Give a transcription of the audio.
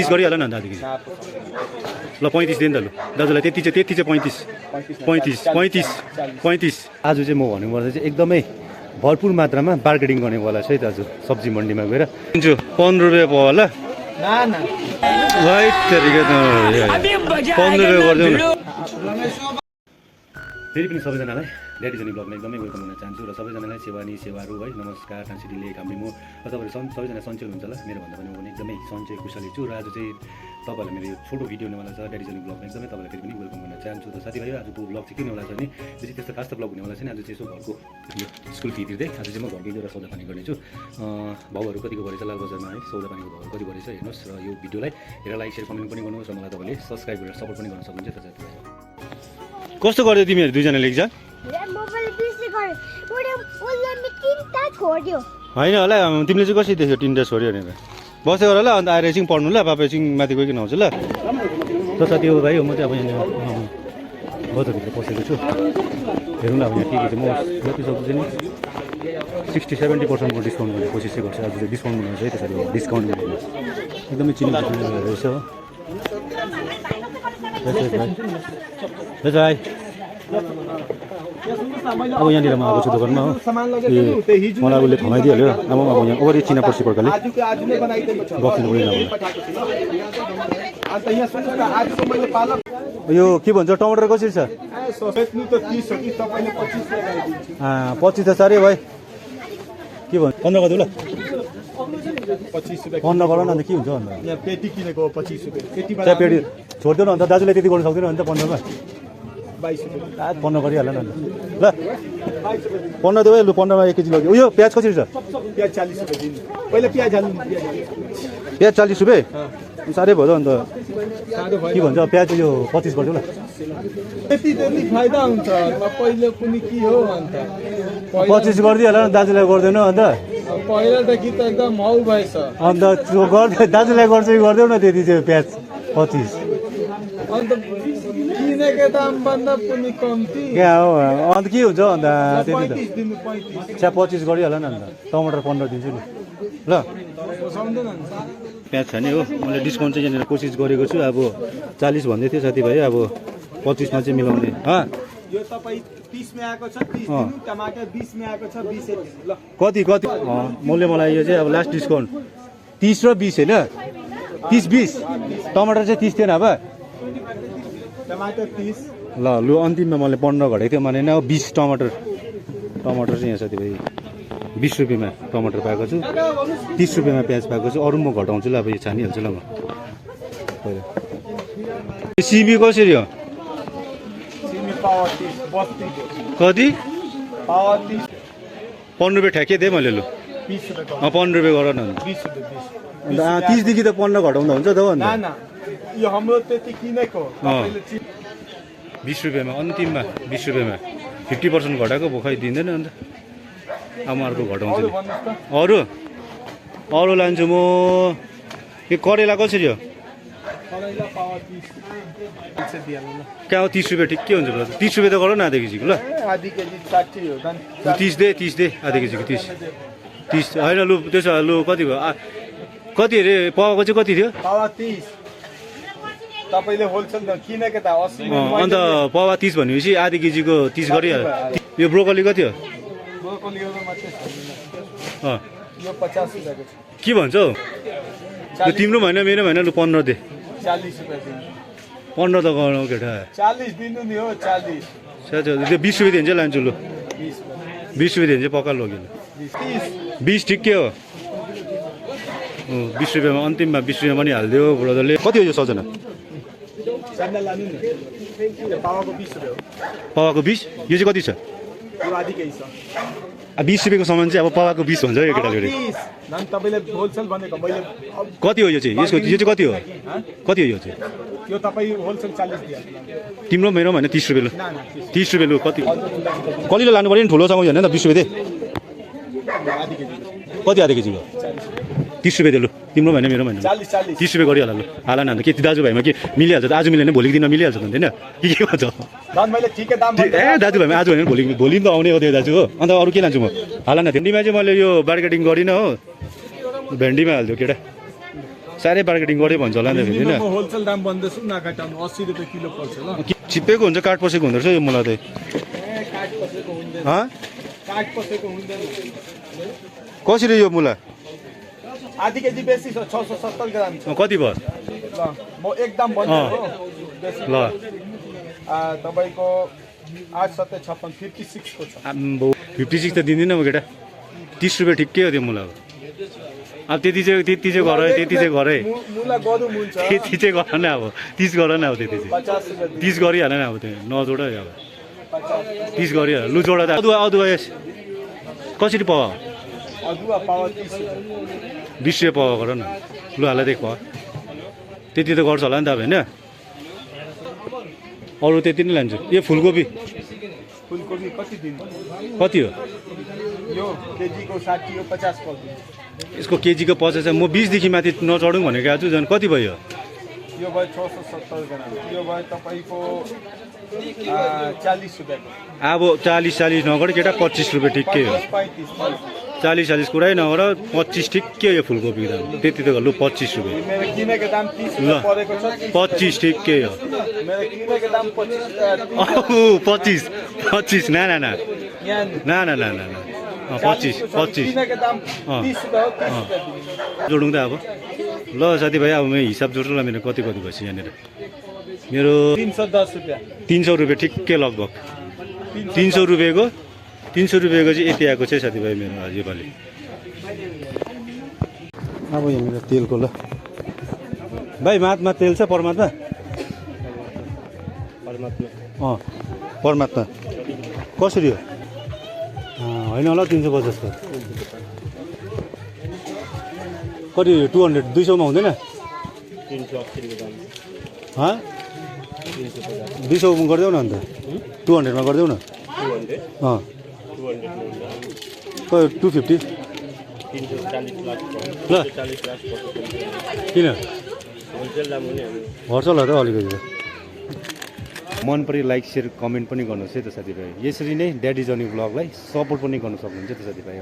35 गरिहाल न अन्त आधी केजी ल 35 दिनु त लु दाजुलाई त्यति चाहिँ 35 आज चाहिँ म भन्नुपर्दा चाहिँ एकदमै भरपुर मात्रामा मार्केटिङ गर्नेवाला छ है दाजु सब्जी मन्डीमा गएर दिन्छु 15 रुपियाँ पाउ होला वाइट तरिका त 15 रुपियाँ गरिदेऊ न फेरि पनि सबैजनालाई ड्याडी जनी ब्लगमा एकदमै वेलकम गर्न चाहन्छु र सबैजनालाई सेवाहरू है नमस्कार कान्छी लेक हामी म तपाईँहरू सबैजना सन्चै हुनुहुन्छ होला मेरो भन्दा पनि म पनि एकदमै सन्चै कुशली छु र आज चाहिँ तपाईँहरूलाई मेरो यो छोटो भिडियो हुनेवाला छ ड्याडी जनी ब्लगमा एकदमै तपाईँलाई फेरि पनि वेलकम गर्न चाहन्छु र साथीभाइ आजको ब्लग चाहिँ के हुनेवाला छ भने बेसी त्यस्तो खास त ब्लग हुनेवाला छैन आज चाहिँ यसो घरको स्कुल फी तिर्दै आज चाहिँ म घरको एउटा सौदा पानी गर्नेछु भाउहरू कतिको भरेछ लाल बजारमा है सौदा पानीको भाउहरू कति भरेछ हेर्नुहोस् र यो भिडियोलाई हेरेर लाइक सेयर कमेन्ट पनि गर्नुहोस् र मलाई तपाईँले सब्सक्राइब गरेर सपोर्ट पनि गर्न सक्नुहुन्छ साथीभाइ कस्तो गर्दै तिमीहरू दुईजनाले एक्जाम होइन होला तिमीले चाहिँ कसरी देख्यो 3टा छोड्यो भनेर बसेको होला अन्त आएर एकछिन पढ्नु ल पापा एकछिन माथि गइकन आउँछु ल त साथी हो भाइ हो म चाहिँ अब यहाँ बजारभित्र पसेको छु हेरौँ न अब यहाँ के म जति सक्छु चाहिँ 60-70% डिस्काउन्ट गर्ने कोसिस चाहिँ गर्छु आज चाहिँ डिस्काउन्ट हुनुहुन्छ है त्यसरी डिस्काउन्ट एकदमै चिनी रहेछ हो भाइ अब यहाँनिर म आएको छु दोकानमा हो मलाई उसले थमाइदिइहाल्यो अब म यहाँ ओभर चिना पर्सी प्रकारले गफिनु यो के भन्छ टमाटर कसरी छ 25 त साह्रै भाइ के भन्छ 15 गरिदिउँ ल 15 गर न अन्त के हुन्छ अन्त पेटी किनेको 25 रुपियाँ पेटी छोडिदेऊ न अन्त दाजुले त्यति गर्नु सक्दैन अन्त 15 मा 22 रुपियाँ 15 गरिहाल न ल 15 देऊ लु 15 मा 1 केजी लग्यो उयो प्याज कसरी छ प्याज 40 रुपियाँ दिनु पहिला प्याज हाल्नु प्याज 40 रुपियाँ साह्रै भयो अन्त के भन्छ प्याज यो 25 गरिदेऊ ल त्यति फाइदा हुन्छ पहिले पनि के हो अन्त 25 गरिदिहाल न दाजुलाई गर्दैन अन्त पहिला त कि त एकदम हौ भएछ अन्त गर्दै दाजुलाई गर्छ कि गर्दैौ न त्यति चाहिँ प्याज 25 अन्त किनेको दाम भन्दा पनि कम्ती क्या हो अन्त के हुन्छ अन्त त्यति त 25 दिनु 25 चिया 25 गरिहाल न अन्त टमाटर 15 दिन्छु नि ल प्याज छ नि हो मैले डिस्काउन्ट चाहिँ यहाँनिर कोसिस गरेको छु अब 40 भन्दै थियो साथीभाइ अब 25 मा चाहिँ मिलाउने यो तपाईँ 30 मा आएको छ 30 दिनु टमाटर 20 मा आएको छ 20 ल कति मलाई यो चाहिँ अब लास्ट डिस्काउन्ट 30 र 20 हैन 30-20 टमाटर चाहिँ 30 थिएन अब टमाटर 30 ल लु अन्तिममा मैले 15 घटेको थियो भने 20 टमाटर चाहिँ यहाँ साथीभाइ 20 रुपियाँमा टमाटर पाएको छु 30 रुपियाँमा प्याज पाएको छु अरू म घटाउँछु ल अब यो छानिहाल्छु ल म पहिला सिमी कसरी हो कति 15 रुपियाँ ठ्याक्कै दिएँ मैले लु 15 रुपियाँ गर न अन्त 30 देखि त 15 घटाउँदा हुन्छ त हो अन्त यो हाम्रो त्यति किनेको 20 रुपियाँमा अन्तिममा 20 रुपियाँमा 50% घटाएको भोकाइ दिँदैन अन्त अब अर्को घटाउँछु अरू लान्छु म यो करेला कसरी हो क्या हो 30 रुपियाँ ठिकै हुन्छ 30 रुपियाँ त गर न आधा केजीको ल आधी केजी 60 हो 30 दे आधा केजीको 30 होइन लु त्यसो लु कति भयो कति अरे पावाको चाहिँ कति थियो पावा 30 तपाईले होलसेल किनेको त 80 अन्त पावा 30 भनेपछि आधा केजीको 30 गरिहाल यो ब्रोकली कति हो ब्रोकली यो मात्रै यो 50 रुपैयाँको के भन्छौ यो तिम्रो भएन मेरो भएन लु 15 दे 40 रुपैयाँ दिनु 15 त गर्नु केटा 40 दिनु नि हो 40 त्यो 20 रुपियाँ दिन्छ लान्छु लु 20 रुपियाँ दिन्छ पक्का लग्यो 20 ठिकै हो 20 रुपियाँमा अन्तिममा 20 रुपियाँ पनि हालिदियो ब्रदरले कति हो यो सजना पावाको 20 रुपैयाँ हो पावाको 20 यो चाहिँ कति छ यो आधी केजी छ 20 रुपियाँको सामान चाहिँ अब पावाको 20 भन्छ यो केटाले तपाईले होलसेल भनेको मैले कति हो यो चाहिँ यसको यो चाहिँ कति हो यो चाहिँ यो तपाईँ होलसेल 40 दिया तिम्रो मेरो होइन 30 रुपियाँ लु 30 रुपियाँ लु कति कलिलो लानु पऱ्यो नि ठुलोसँग होइन त 20 रुपियाँ दे कति आधा केजीको 30 रुपियाँ दे लु तिम्रो भएन मेरो भएन 30 रुपियाँ गरिहाल लु हाल न अन्त के दाजुभाइमा के मिलिहाल्छ त आज मिलेन भोलिको दिनमा मिलिहाल्छ त होइन के भन्छ ए दाजुभाइमा आज होइन भोलि त आउने हो त्यो दाजु हो अन्त अरू के लान्छु म हाल न भेन्डीमा चाहिँ मैले यो मार्केटिङ गरिनँ हो भेन्डीमा हालिदियो केटा साह्रै मार्केटिङ गरे भन्छ होला नि त फेरि होइन म होलसेल दाम भन्दैछु नकाटाउनु 80 रुपियाँ किलो पर्छ ल छिप्पेको हुन्छ काठ पसेको हुँदो रहेछ यो मुला चाहिँ काट पसेको हुँदैन हँ काट पसेको हुँदैन कसरी यो मुला आधी केजी बेसी छ 670 ग्राम छ कति भयो ल म एकदम भन्छु बेसी ल तपाईको 8756 56 को छ आम्बो 56 त दिँदिनँ म केटा 30 रुपियाँ ठिकै हो त्यो मुलाको अब त्यति चाहिँ गर है मुला गरौँ हुन्छ त्यति चाहिँ गर न अब 30 गर न अब त्यति चाहिँ 50 रुपियाँ 30 गरिहाल न अब त्यो नजोड है अब 30 गरिहाल लु जोडा त अदुवा यस कसरी पावा अदुवा पावा 30 20 रुपियाँ पावा गर न लु हाल देख पावा त्यति त गर्छ होला नि त अब होइन अरू त्यति नै लान्छु यो फुलकोपी फुलकोपी कति दिनु कति हो यो केजीको 60 हो 50 पर्छ यसको केजीको 50 म 20 देखि माथि नचढौँ भनेको आज झन् कति भयो यो भयो 670 ग्राम यो भयो तपाईको 40 रुपियाँको अब 40 नगर केटा 25 रुपियाँ ठिकै हो 35 40 कुरै नगर 25 ठिकै हो यो फुलकोपीको दाम त्यति त लु 25 रुपियाँ मेरो किनेको दाम 30 ल परेको छ 25 ठिकै हो मेरो किनेको दाम 25 ना यहाँ ना ना ना ना ना 25 किनेको दाम 30 रुपियाँ हो 30 रुपियाँ दिनु जोडौँ त अब ल साथीभाइ अब म हिसाब जोड्छु ल मेरो कति भएछ यहाँनिर मेरो 310 रुपियाँ 300 रुपियाँ ठिकै लगभग 300 रुपियाँको चाहिँ यति आएको चाहिँ साथीभाइ मेरो आज योपालि अब यहाँनिर तेलको ल भाइ माथमा तेल छ परमात्मा परमात्मा कसरी हो होइन होला 350 को कति 200 200 मा हुँदैन 200 मा गरिदेऊ न अन्त 200 मा गरिदेऊ न 250 ल किन घट्छ होला त अलिकति मन पऱ्यो लाइक सेयर कमेन्ट पनि गर्नुहोस् है त साथीभाइ यसरी नै ड्याडी जर्नी ब्लगलाई सपोर्ट पनि गर्न सक्नुहुन्छ त साथीभाइ